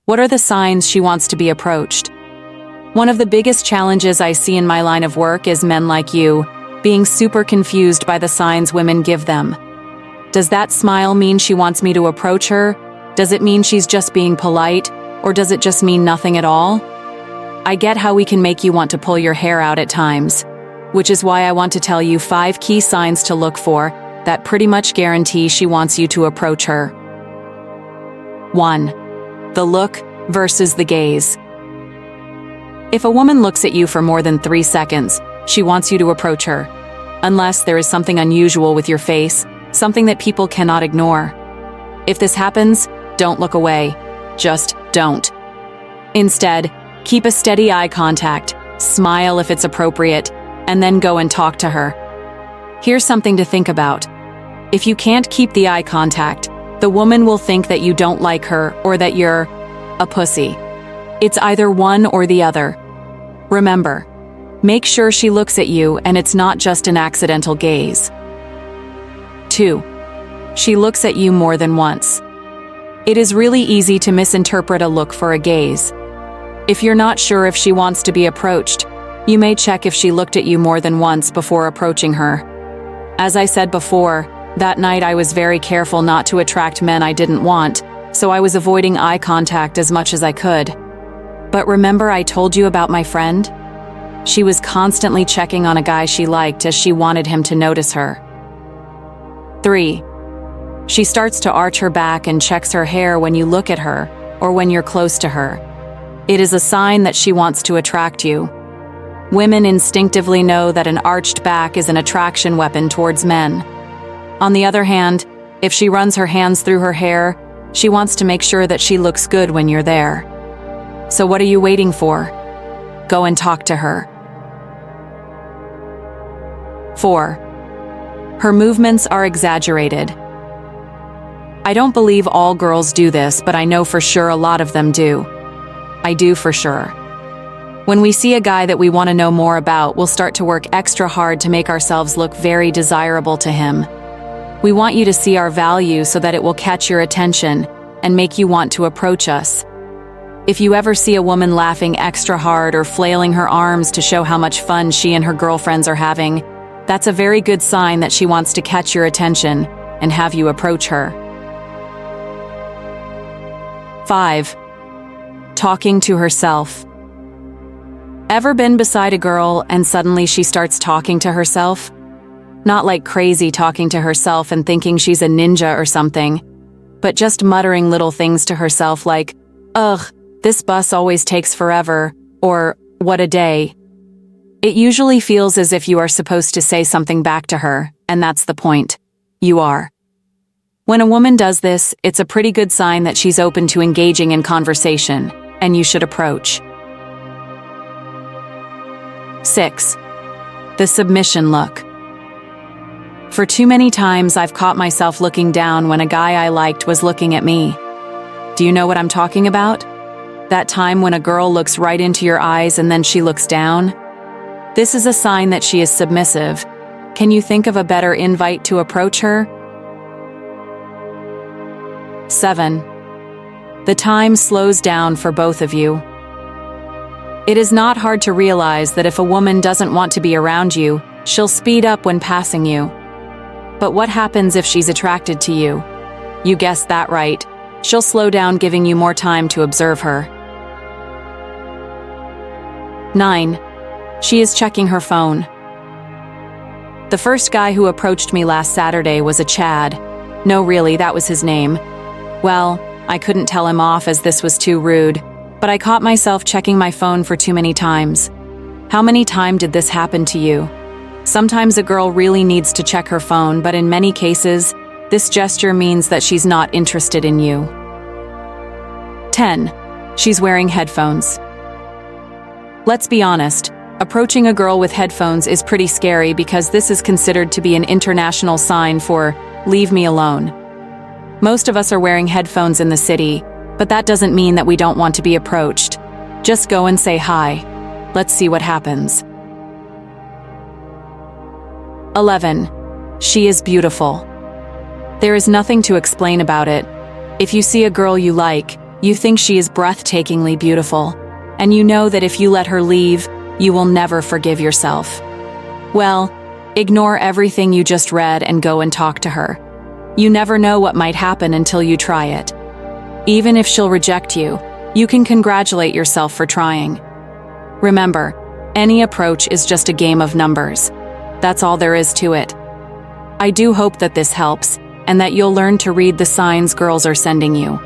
What are the signs she wants to be approached? One of the biggest challenges I see in my line of work is men like you, being super confused by the signs women give them. Does that smile mean she wants me to approach her? Does it mean she's just being polite? Or does it just mean nothing at all? I get how we can make you want to pull your hair out at times, which is why I want to tell you 5 key signs to look for that pretty much guarantee she wants you to approach her. 1. The look versus the gaze. If a woman looks at you for more than 3 seconds, she wants you to approach her. Unless there is something unusual with your face, something that people cannot ignore. If this happens, don't look away. Just don't. Instead, keep a steady eye contact, smile if it's appropriate, and then go and talk to her. Here's something to think about. If you can't keep the eye contact, the woman will think that you don't like her or that you're a pussy. It's either one or the other. Remember, make sure she looks at you and it's not just an accidental gaze. 2. She looks at you more than once. It is really easy to misinterpret a look for a gaze. If you're not sure if she wants to be approached, you may check if she looked at you more than once before approaching her. As I said before, that night I was very careful not to attract men I didn't want, so I was avoiding eye contact as much as I could. But remember I told you about my friend? She was constantly checking on a guy she liked as she wanted him to notice her. 3. She starts to arch her back and checks her hair when you look at her or when you're close to her. It is a sign that she wants to attract you. Women instinctively know that an arched back is an attraction weapon towards men. On the other hand, if she runs her hands through her hair, she wants to make sure that she looks good when you're there. So what are you waiting for? Go and talk to her. 4. Her movements are exaggerated. I don't believe all girls do this, but I know for sure a lot of them do. I do for sure. When we see a guy that we want to know more about, we'll start to work extra hard to make ourselves look very desirable to him. We want you to see our value so that it will catch your attention and make you want to approach us. If you ever see a woman laughing extra hard or flailing her arms to show how much fun she and her girlfriends are having, that's a very good sign that she wants to catch your attention and have you approach her. 5. Talking to herself. Ever been beside a girl and suddenly she starts talking to herself? Not like crazy talking to herself and thinking she's a ninja or something, but just muttering little things to herself like, "Ugh, this bus always takes forever," or "What a day." It usually feels as if you are supposed to say something back to her, and that's the point. You are. When a woman does this, it's a pretty good sign that she's open to engaging in conversation, and you should approach. 6. The submission look. For too many times I've caught myself looking down when a guy I liked was looking at me. Do you know what I'm talking about? That time when a girl looks right into your eyes and then she looks down? This is a sign that she is submissive. Can you think of a better invite to approach her? 7. The time slows down for both of you. It is not hard to realize that if a woman doesn't want to be around you, she'll speed up when passing you. But what happens if she's attracted to you? You guessed that right. She'll slow down, giving you more time to observe her. 9. She is checking her phone. The first guy who approached me last Saturday was a Chad. No, really, that was his name. Well, I couldn't tell him off as this was too rude, but I caught myself checking my phone for too many times. How many times did this happen to you? Sometimes a girl really needs to check her phone, but in many cases, this gesture means that she's not interested in you. 10. She's wearing headphones. Let's be honest, approaching a girl with headphones is pretty scary because this is considered to be an international sign for "leave me alone." Most of us are wearing headphones in the city, but that doesn't mean that we don't want to be approached. Just go and say hi. Let's see what happens. 11. She is beautiful. There is nothing to explain about it. If you see a girl you like, You think she is breathtakingly beautiful, and you know that if you let her leave, you will never forgive yourself. Well, ignore everything you just read and go and talk to her. You never know what might happen until you try it. Even if she'll reject you, you can congratulate yourself for trying. Remember, any approach is just a game of numbers. That's all there is to it. I do hope that this helps, and that you'll learn to read the signs girls are sending you.